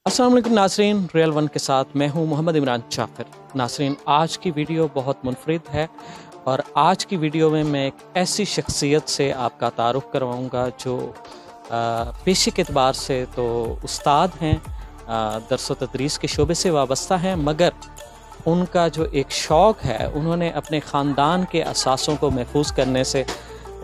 अस्सलाम वालेकुम नाज़रीन, रियल वन के साथ मैं हूं मोहम्मद इमरान जाफर। नाज़रीन, आज की वीडियो बहुत मुनफरिद है और आज की वीडियो में मैं एक ऐसी शख्सियत से आपका तारुफ़ करवाऊंगा जो पेशे के एतबार से तो उस्ताद हैं, दरस व तदरीस के शोबे से वाबस्ता हैं, मगर उनका जो एक शौक़ है, उन्होंने अपने ख़ानदान के असासों को महफूज करने से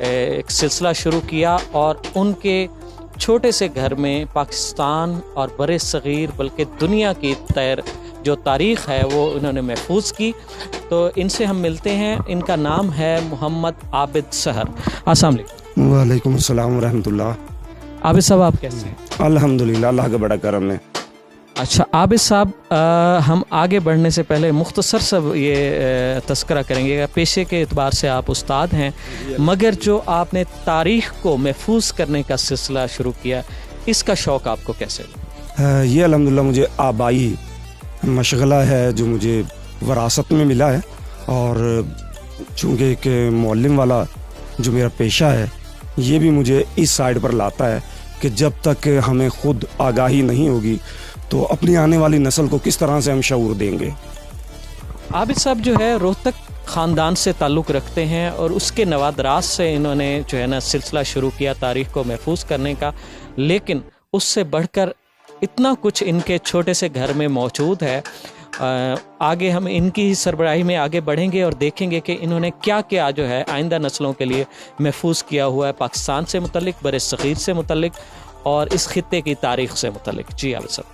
एक सिलसिला शुरू किया और उनके छोटे से घर में पाकिस्तान और बरे सग़ीर बल्कि दुनिया की जो तारीख़ है वो उन्होंने महफूज की। तो इनसे हम मिलते हैं। इनका नाम है मोहम्मद आबिद सहर। अस्सलाम वालेकुम। वालेकुम अस्सलाम व रहमतुल्लाह। आबिद साहब, आप कैसे हैं? अल्हम्दुलिल्लाह, अल्लाह का बड़ा करम है। अच्छा आबिद साहब, हम आगे बढ़ने से पहले मुख्तसर सब ये तस्करा करेंगे कि पेशे के एतबार से आप उस्ताद हैं, मगर जो आपने तारीख़ को महफूज करने का सिलसिला शुरू किया, इसका शौक़ आपको कैसे लगा? ये अल्हम्दुलिल्लाह मुझे आबाई मशगला है जो मुझे वरासत में मिला है, और चूँकि एक मौल्लिम वाला जो मेरा पेशा है ये भी मुझे इस साइड पर लाता है कि जब तक हमें ख़ुद आगाही नहीं होगी तो अपनी आने वाली नस्ल को किस तरह से हम शऊर देंगे। आबिद साहब जो है रोहतक ख़ानदान से ताल्लुक़ रखते हैं और उसके नवादरात से इन्होंने जो है ना सिलसिला शुरू किया तारीख़ को महफूज करने का, लेकिन उससे बढ़कर इतना कुछ इनके छोटे से घर में मौजूद है। आगे हम इनकी सरबराही में आगे बढ़ेंगे और देखेंगे कि इन्होंने क्या क्या जो है आइंदा नस्लों के लिए महफूज किया हुआ है, पाकिस्तान से मुतल्लिक, बरे सग़ीर से मुतल्लिक और इस खित्ते की तारीख़ से मुतल्लिक। जी आबिद साहब।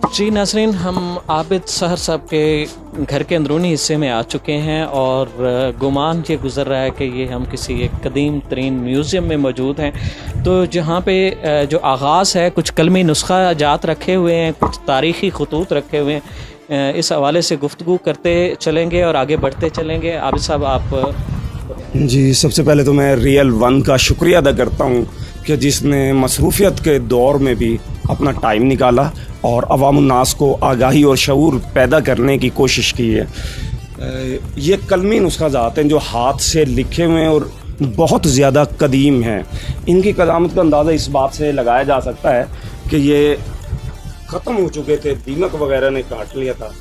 जी नाज़रीन, हम आबिद सहर साहब के घर के अंदरूनी हिस्से में आ चुके हैं और गुमान ये गुज़र रहा है कि ये हम किसी एक कदीम तरीन म्यूज़ियम में मौजूद हैं। तो जहाँ पे जो आगाज़ है, कुछ कलमी नुस्खा जात रखे हुए हैं, कुछ तारीख़ी ख़ुतूत रखे हुए हैं, इस हवाले से गुफ्तगू करते चलेंगे और आगे बढ़ते चलेंगे। आबिद साहब, आप। जी, सबसे पहले तो मैं रियल वन का शुक्रिया अदा करता हूँ कि जिसने मसरूफ़ियत के दौर में भी अपना टाइम निकाला और अवामुन्नास को आगाही और शऊर पैदा करने की कोशिश की है। ये कलमी नुस्खा जात हैं जो हाथ से लिखे हुए हैं और बहुत ज़्यादा कदीम हैं। इनकी कदामत का अंदाज़ा इस बात से लगाया जा सकता है कि ये ख़त्म हो चुके थे, दीमक वगैरह ने काट लिया था,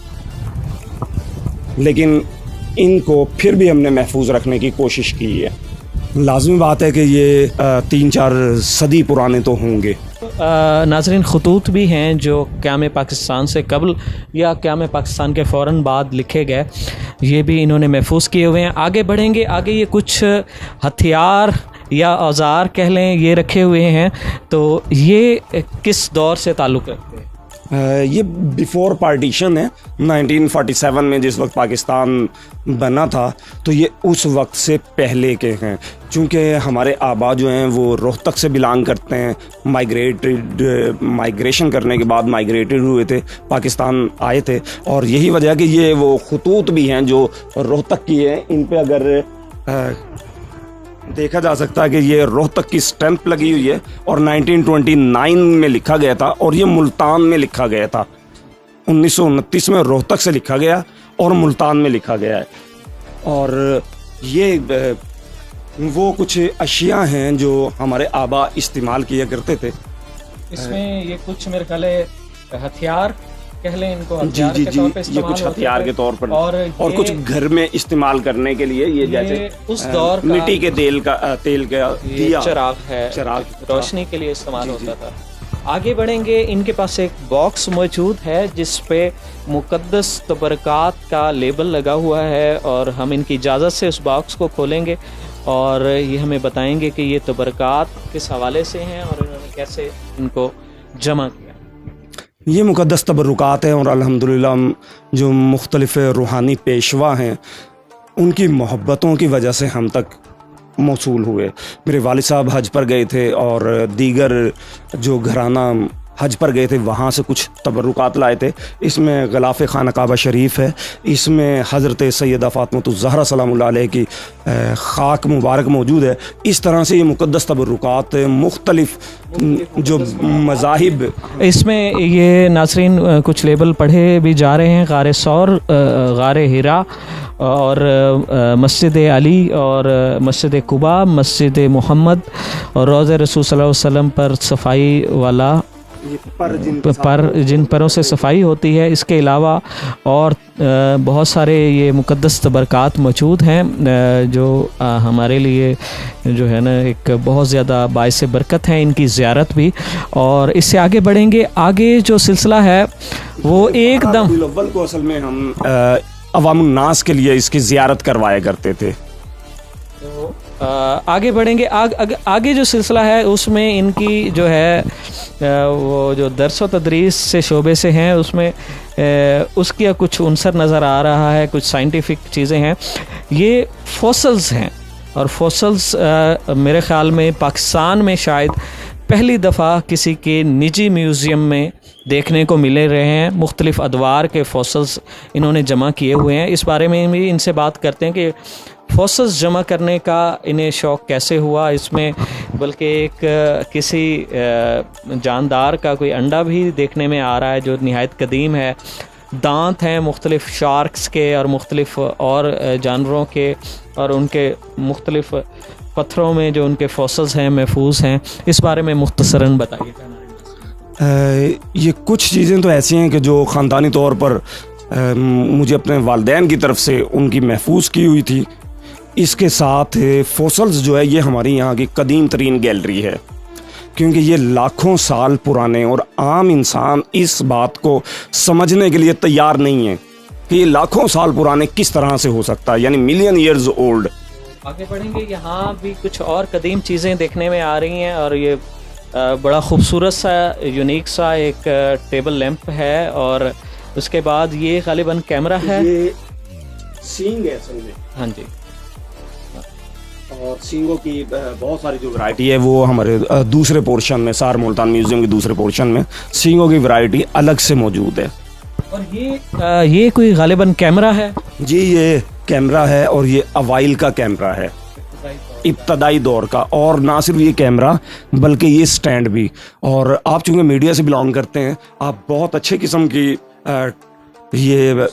लेकिन इनको फिर भी हमने महफूज रखने की कोशिश की है। लाज़मी बात है कि ये 3-4 सदी पुराने तो होंगे। नाज़रीन, ख़ुतूत भी हैं जो क़याम पाकिस्तान से कबल या क़याम पाकिस्तान के फ़ौरन बाद लिखे गए, ये भी इन्होंने महफूज किए हुए हैं। आगे बढ़ेंगे, आगे ये कुछ हथियार या औज़ार कह लें ये रखे हुए हैं, तो ये किस दौर से ताल्लुक़ रखते हैं? ये बिफ़ोर पार्टीशन है, 1947 में जिस वक्त पाकिस्तान बना था, तो ये उस वक्त से पहले के हैं। चूँकि हमारे आबा जो हैं वो रोहतक से बिलोंग करते हैं, माइग्रेशन करने के बाद माइग्रेटेड हुए थे, पाकिस्तान आए थे, और यही वजह है कि ये वो ख़ुतूत भी हैं जो रोहतक की हैं। इन पे अगर देखा जा सकता है कि ये रोहतक की स्टैंप लगी हुई है और 1929 में लिखा गया था और ये मुल्तान में लिखा गया था। 1929 में रोहतक से लिखा गया और मुल्तान में लिखा गया है। और ये वो कुछ अशिया हैं जो हमारे आबा इस्तेमाल किया करते थे। इसमें ये कुछ मेरे ख्याल हथियार कह लें इनको, जी जी जी, ये कुछ हथियार के तौर पर और कुछ घर में इस्तेमाल करने के लिए ये जैसे उस दौर मिट्टी के तेल का दिया, चिराग है, चिराग रोशनी के लिए इस्तेमाल होता था। आगे बढ़ेंगे। इनके पास एक बॉक्स मौजूद है जिस पे मुक़द्दस तबरकात का लेबल लगा हुआ है और हम इनकी इजाज़त से उस बॉक्स को खोलेंगे और ये हमें बताएंगे कि ये तबरकात किस हवाले से हैं और इन्होंने कैसे इनको जमा किया। ये मुक़द्दस तबरुकात हैं और अल्हम्दुलिल्लाह जो मुख्तलिफ़ रूहानी पेशवा हैं उनकी मोहब्बतों की वजह से हम तक मौसूल हुए। मेरे वालिद साहब हज पर गए थे और दीगर जो घराना हज पर गए थे वहाँ से कुछ तबरुकात लाए थे। इसमें ग़िलाफ़ खाना काबा शरीफ है, इसमें हज़रत सैयदा फ़ातिमा ज़हरा सलामुल्लाह अलैहा की ख़ाक मुबारक मौजूद है। इस तरह से ये मुक़द्दस तबरुकात मुख्तलिफ़ जो मज़ाहिब, इसमें ये नाज़रीन कुछ लेबल पढ़े भी जा रहे हैं। गारे सौर, गारे हिरा और मस्जिद अली और मस्जिद कुबा, मस्जिद मोहम्मद और रोज़ रसूल सल्लल्लाहु अलैहि वसल्लम पर सफाई वाला जिन परों से सफाई होती है। इसके अलावा और बहुत सारे ये मुक़द्दस तबरकात मौजूद हैं जो हमारे लिए जो है ना एक बहुत ज़्यादा बाइस बरकत है, इनकी ज़ियारत भी। और इससे आगे बढ़ेंगे। आगे जो सिलसिला है वो एकदम अव्वल को असल में हम अवामुन नास के लिए इसकी ज़ियारत करवाया करते थे। तो आगे बढ़ेंगे। आगे जो सिलसिला है उसमें इनकी जो है वो जो दर्स व तदरीस से शोबे से हैं उसमें उसका कुछ उनसर नज़र आ रहा है, कुछ साइंटिफिक चीज़ें हैं। ये फॉसल्स हैं और फॉसल्स मेरे ख़्याल में पाकिस्तान में शायद पहली दफ़ा किसी के निजी म्यूज़ियम में देखने को मिले रहे हैं। मुख्तलिफ़ अदवार के फॉसल्स इन्होंने जमा किए हुए हैं। इस बारे में भी इनसे बात करते हैं कि फॉसल्स जमा करने का इन्हें शौक़ कैसे हुआ। इसमें बल्कि एक किसी जानदार का कोई अंडा भी देखने में आ रहा है जो निहायत कदीम है। दांत हैं मुख्तलिफ़ शार्क्स के और मुख्तलिफ़ और जानवरों के और उनके मुख्तलिफ़ पत्थरों में जो उनके फॉसल्स हैं महफूज हैं। इस बारे में मुख्तसरन बताइएगा। ये कुछ चीज़ें तो ऐसी हैं कि जो ख़ानदानी तौर पर मुझे अपने वालिदैन की तरफ से उनकी महफूज की हुई थी। इसके साथ फॉसल्स जो है ये हमारी यहाँ की कदीम तरीन गैलरी है, क्योंकि ये लाखों साल पुराने और आम इंसान इस बात को समझने के लिए तैयार नहीं है कि ये लाखों साल पुराने किस तरह से हो सकता है, यानी मिलियन ईयर्स ओल्ड। आगे बढ़ेंगे। यहाँ भी कुछ और कदीम चीज़ें देखने में आ रही हैं और ये बड़ा खूबसूरत सा यूनिक सा एक टेबल लैंप है और उसके बाद ये गालिबन कैमरा है। ये सींग है असल में। हाँ जी। और सींगों की बहुत सारी जो वैरायटी है वो हमारे दूसरे पोर्शन में, सार मुल्तान म्यूजियम के दूसरे पोर्शन में सींगों की वैरायटी अलग से मौजूद है। और ये कोई गालिबन कैमरा है जी, ये कैमरा है और ये अवाइल का कैमरा है, इब्तदाई दौर का। और ना सिर्फ ये कैमरा बल्कि ये स्टैंड भी। और आप चूँकि मीडिया से बिलोंग करते हैं, आप बहुत अच्छे किस्म की ये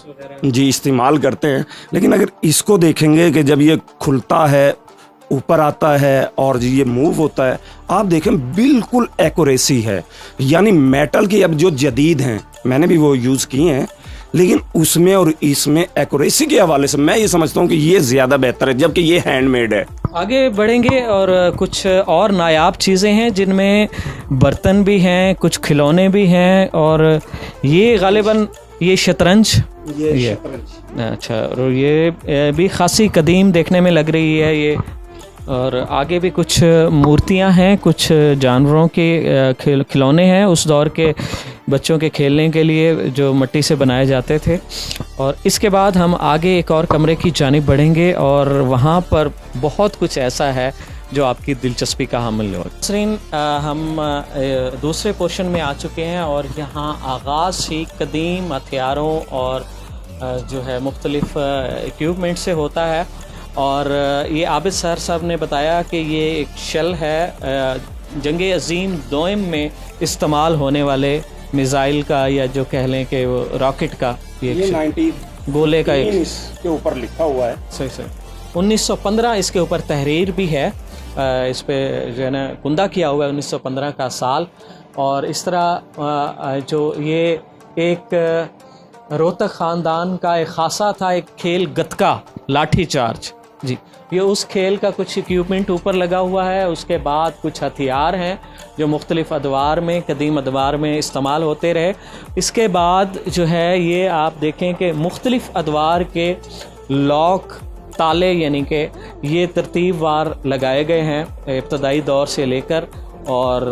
जी इस्तेमाल करते हैं। लेकिन अगर इसको देखेंगे कि जब ये खुलता है, ऊपर आता है और ये मूव होता है, आप देखें बिल्कुल एक्यूरेसी है। यानी मेटल की अब जो जदीद हैं, मैंने भी वो यूज़ किए हैं, लेकिन उसमें और इसमें एक्यूरेसी के हवाले से मैं ये समझता हूँ कि ये ज़्यादा बेहतर है, जबकि ये हैंडमेड है। आगे बढ़ेंगे और कुछ और नायाब चीज़ें हैं जिनमें बर्तन भी हैं, कुछ खिलौने भी हैं और ये गालिबन ये शतरंज, ये अच्छा, और ये भी खासी कदीम देखने में लग रही है ये। और आगे भी कुछ मूर्तियां हैं, कुछ जानवरों के खिलौने हैं उस दौर के बच्चों के खेलने के लिए जो मिट्टी से बनाए जाते थे। और इसके बाद हम आगे एक और कमरे की जानिब बढ़ेंगे और वहाँ पर बहुत कुछ ऐसा है जो आपकी दिलचस्पी का हामिल हो। नसरीन, हम दूसरे पोर्शन में आ चुके हैं और यहाँ आगाज़ ही कदीम हथियारों और जो है मुख्तलिफ़ इक्विपमेंट से होता है। और ये आबिद सर साहब ने बताया कि ये एक शेल है जंग अज़ीम दोइम में इस्तेमाल होने वाले मिसाइल का, या जो कह लें कि वो रॉकेट का ये 90 गोले का एक इसके ऊपर लिखा हुआ है। सही 1915 इसके ऊपर तहरीर भी है, इस पे जो है ना कुंदा किया हुआ है 1915 का साल। और इस तरह जो ये एक रोहतक ख़ानदान का एक खासा था एक खेल गतका, लाठी चार्ज जी, ये उस खेल का कुछ इक्विपमेंट ऊपर लगा हुआ है। उसके बाद कुछ हथियार हैं जो मुख्तलिफ़ अदवार में, कदीम अदवार में इस्तेमाल होते रहे। इसके बाद जो है ये आप देखें कि मुख्तलिफ़ अदवार के लॉक, ताले यानी कि ये तरतीबवार लगाए गए हैं इब्तदाई दौर से लेकर और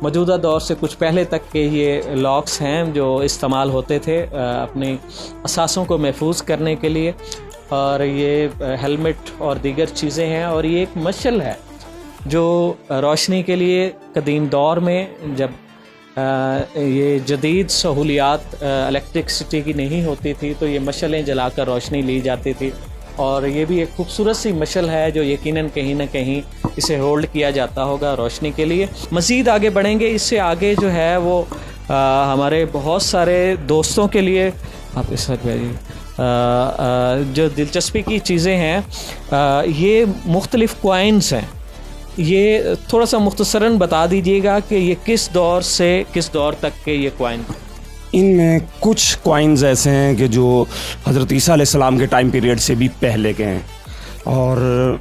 मौजूदा दौर से कुछ पहले तक के ये लॉक्स हैं जो इस्तेमाल होते थे अपने असासों को महफूज करने के लिए। और ये हेलमेट और दीगर चीज़ें हैं और ये एक मशल है जो रोशनी के लिए कदीम दौर में जब ये जदीद सहूलियात इलेक्ट्रिसिटी की नहीं होती थी तो ये मशलें जलाकर रोशनी ली जाती थी। और ये भी एक खूबसूरत सी मशल है जो यकीनन कहीं ना कहीं इसे होल्ड किया जाता होगा रोशनी के लिए। मज़ीद आगे बढ़ेंगे, इससे आगे जो है वो हमारे बहुत सारे दोस्तों के लिए आप इस जो दिलचस्पी की चीज़ें हैं ये मुख्तलिफ़ कॉइन्स हैं। ये थोड़ा सा मुख्तसरन बता दीजिएगा कि ये किस दौर से किस दौर तक के ये कॉइन। इनमें कुछ कॉइन्स ऐसे हैं कि जो हज़रत ईसा अलैहिस्सलाम के टाइम पीरियड से भी पहले के हैं। और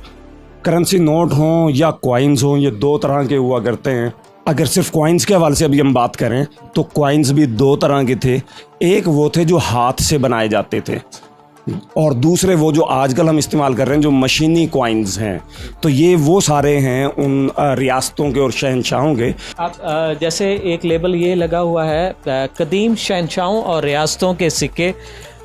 करेंसी नोट हों या कॉइन्स हों, ये दो तरह के हुआ करते हैं। अगर सिर्फ कॉइन्स के हवाले से अभी हम बात करें तो कॉइन्स भी दो तरह के थे। एक वो थे जो हाथ से बनाए जाते थे और दूसरे वो जो आजकल हम इस्तेमाल कर रहे हैं जो मशीनी कॉइन्स हैं। तो ये वो सारे हैं उन रियासतों के और शहनशाहों के। आप जैसे एक लेबल ये लगा हुआ है कदीम शहनशाहों और रियासतों के सिक्के,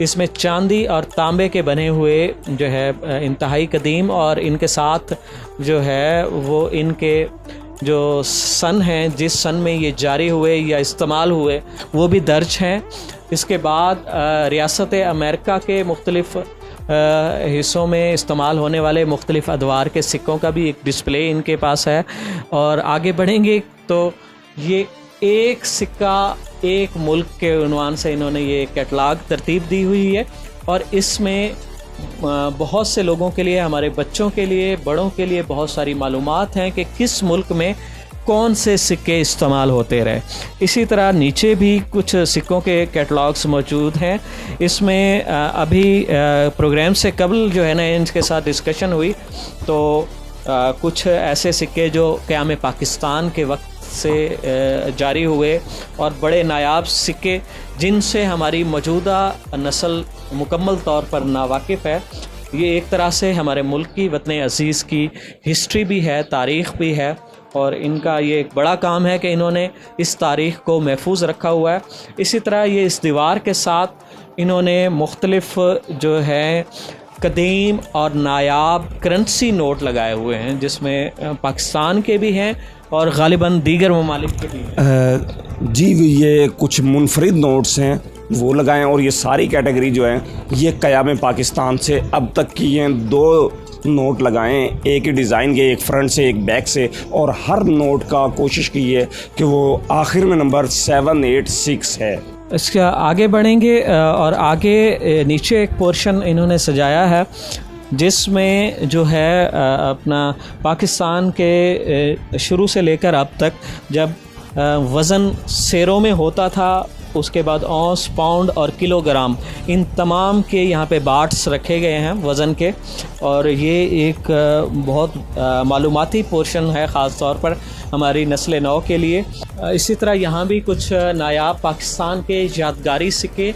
इसमें चांदी और तांबे के बने हुए जो है इंतहाई कदीम, और इनके साथ जो है वो इनके जो सन हैं, जिस सन में ये जारी हुए या इस्तेमाल हुए वो भी दर्ज हैं। इसके बाद रियासत अमेरिका के मुख्तलिफ़ हिस्सों में इस्तेमाल होने वाले मुख्तलिफ़ अदवार के सिक्कों का भी एक डिस्प्ले इनके पास है। और आगे बढ़ेंगे तो ये एक सिक्का एक मुल्क के उन्वान से इन्होंने ये कैटलॉग तरतीब दी हुई है और इसमें बहुत से लोगों के लिए, हमारे बच्चों के लिए, बड़ों के लिए बहुत सारी मालूमात हैं कि किस मुल्क में कौन से सिक्के इस्तेमाल होते रहे। इसी तरह नीचे भी कुछ सिक्कों के कैटलॉग्स मौजूद हैं। इसमें अभी प्रोग्राम से कबल जो है ना इनके साथ डिस्कशन हुई तो कुछ ऐसे सिक्के जो क़याम पाकिस्तान के वक्त से जारी हुए और बड़े नायाब सिक्के जिनसे हमारी मौजूदा नस्ल मुकम्मल तौर पर नावाकिफ़ है। ये एक तरह से हमारे मुल्क की, वतन अज़ीज़ की हिस्ट्री भी है, तारीख़ भी है और इनका ये एक बड़ा काम है कि इन्होंने इस तारीख़ को महफूज रखा हुआ है। इसी तरह ये इस दीवार के साथ इन्होंने मुख्तलिफ़ जो है कदीम और नायाब करेंसी नोट लगाए हुए हैं जिसमें पाकिस्तान के भी हैं और ग़ालिबन दीगर ममालिक के भी हैं। जी ये कुछ मुनफरिद नोट्स हैं वो लगाएं और ये सारी कैटेगरी जो है ये क़याम पाकिस्तान से अब तक की हैं। दो नोट लगाएं, एक ही डिज़ाइन के, एक फ्रंट से एक बैक से, और हर नोट का कोशिश की है कि वो आखिर में नंबर 786 है। इसके आगे बढ़ेंगे और आगे नीचे एक पोर्शन इन्होंने सजाया है जिसमें जो है अपना पाकिस्तान के शुरू से लेकर अब तक जब वज़न सेरों में होता था, उसके बाद औंस, पाउंड और किलोग्राम, इन तमाम के यहाँ पे बाट्स रखे गए हैं वज़न के। और ये एक बहुत मालूमाती पोर्शन है ख़ास तौर पर हमारी नस्ल नौ के लिए। इसी तरह यहाँ भी कुछ नायाब पाकिस्तान के यादगारी सिक्के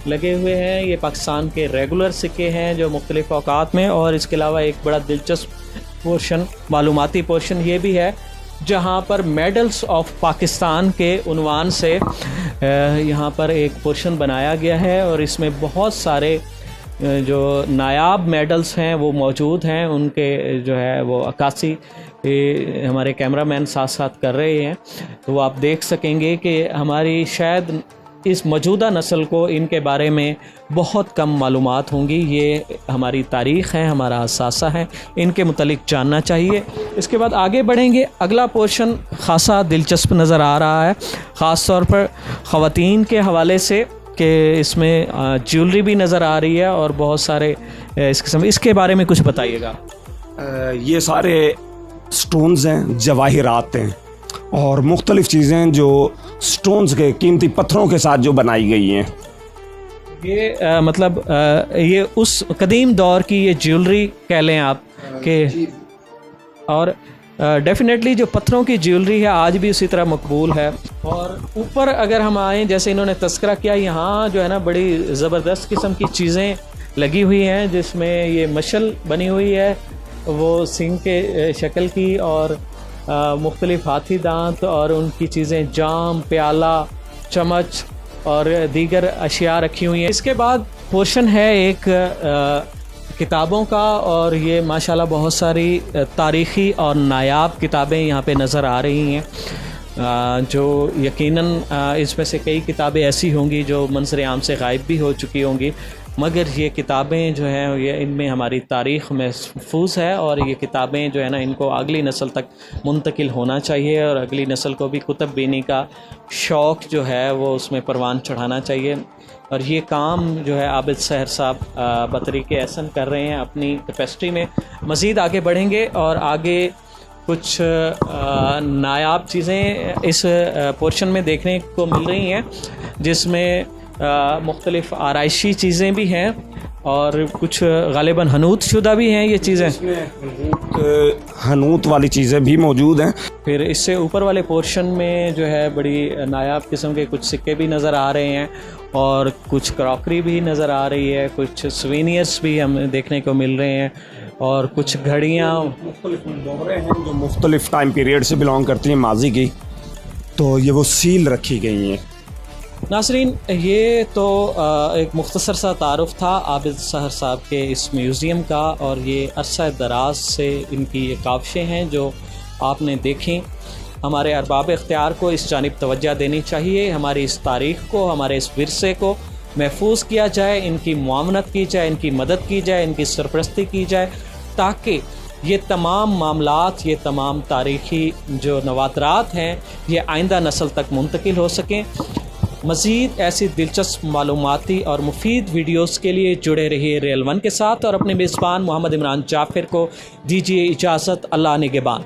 लगे हुए हैं। ये पाकिस्तान के रेगुलर सिक्के हैं जो मुख्तलिफ़ औकात में, और इसके अलावा एक बड़ा दिलचस्प पोर्शन, मालूमाती पोर्शन ये भी है जहाँ पर मेडल्स ऑफ पाकिस्तान के उन्वान से यहाँ पर एक पोर्शन बनाया गया है और इसमें बहुत सारे जो नायाब मेडल्स हैं वो मौजूद हैं। उनके जो है वो अक्कासी हमारे कैमरामैन साथ साथ कर रहे हैं, तो वो आप देख सकेंगे कि हमारी शायद इस मौजूदा नस्ल को इनके बारे में बहुत कम मालूमात होंगी। ये हमारी तारीख़ है, हमारा असासा है, इनके मुतलिक जानना चाहिए। इसके बाद आगे बढ़ेंगे। अगला पोर्शन ख़ासा दिलचस्प नज़र आ रहा है, ख़ास तौर पर ख़वातीन के हवाले से कि इसमें ज्वेलरी भी नज़र आ रही है और बहुत सारे इस किस्म। इसके बारे में कुछ बताइएगा। ये सारे स्टोन्स हैं, जवाहिरात हैं और मुख्तलिफ़ चीज़ें जो स्टोन्स के, कीमती पत्थरों के साथ जो बनाई गई हैं। ये मतलब ये उस कदीम दौर की ये ज्वेलरी कह लें आप के। और डेफिनेटली जो पत्थरों की ज्वेलरी है आज भी उसी तरह मकबूल है। और ऊपर अगर हम आएँ, जैसे इन्होंने तस्करा किया, यहाँ जो है ना बड़ी ज़बरदस्त किस्म की चीज़ें लगी हुई हैं, जिसमें ये मशल बनी हुई है वो सिंह के शक्ल की, और मुख्तलिफ हाथी दांत और उनकी चीज़ें, जाम, प्याला, चम्मच और दीगर अशिया रखी हुई हैं। इसके बाद पोर्शन है एक किताबों का, और ये माशाल्लाह बहुत सारी तारीख़ी और नायाब किताबें यहाँ पे नज़र आ रही हैं, जो यकीनन इसमें से कई किताबें ऐसी होंगी जो मंज़र आम से गायब भी हो चुकी होंगी, मगर ये किताबें जो हैं ये इनमें हमारी तारीख़ महफूज है, और ये किताबें जो है ना इनको अगली नस्ल तक मुंतकिल होना चाहिए, और अगली नस्ल को भी कुतुब बीनी का शौक़ जो है वो उसमें परवान चढ़ाना चाहिए। और ये काम जो है आबिद सहर साहब बतरीके एहसन कर रहे हैं अपनी कैपेसिटी में। मज़ीद आगे बढ़ेंगे और आगे कुछ नायाब चीज़ें इस पोर्शन में देखने को मिल रही हैं, जिसमें मुख्तलिफ़ आराइशी चीज़ें भी हैं और कुछ गालिबन हनूत शुदा भी हैं ये चीज़ें, हनूत वाली चीज़ें भी मौजूद हैं। फिर इससे ऊपर वाले पोर्शन में जो है बड़ी नायाब किस्म के कुछ सिक्के भी नज़र आ रहे हैं, और कुछ क्रॉकरी भी नज़र आ रही है, कुछ सुवेनियर्स भी हमें देखने को मिल रहे हैं, और कुछ घड़ियाँ मुख्तलिफ दोहरे हैं जो मुख्तलिफ टाइम पीरियड से बिलोंग करती हैं माजी की, तो ये वो सील रखी गई हैं। नाज़रीन, ये तो एक मुख्तसर सा तारुफ था आबिद सहर साहब के इस म्यूज़ियम का, और ये अरसा दराज से इनकी ये काविशें हैं जो आपने देखी। हमारे अरबाब इख्तियार को इस जानिब तवज्जो देनी चाहिए, हमारी इस तारीख़ को, हमारे इस विरसे को महफूज किया जाए, इनकी मुआवनत की जाए, इनकी मदद की जाए, इनकी सरपरस्ती की जाए, ताकि ये तमाम मामलात, ये तमाम तारीख़ी जो नवादरात हैं ये आइंदा नस्ल तक मुंतकिल हो सकें। मज़ीद ऐसी दिलचस्प मालूमाती और मुफीद वीडियोस के लिए जुड़े रहिए रियल वन के साथ, और अपने मेज़बान मोहम्मद इमरान जाफ़िर को दीजिए इजाज़त। अल्लाह निगहबान।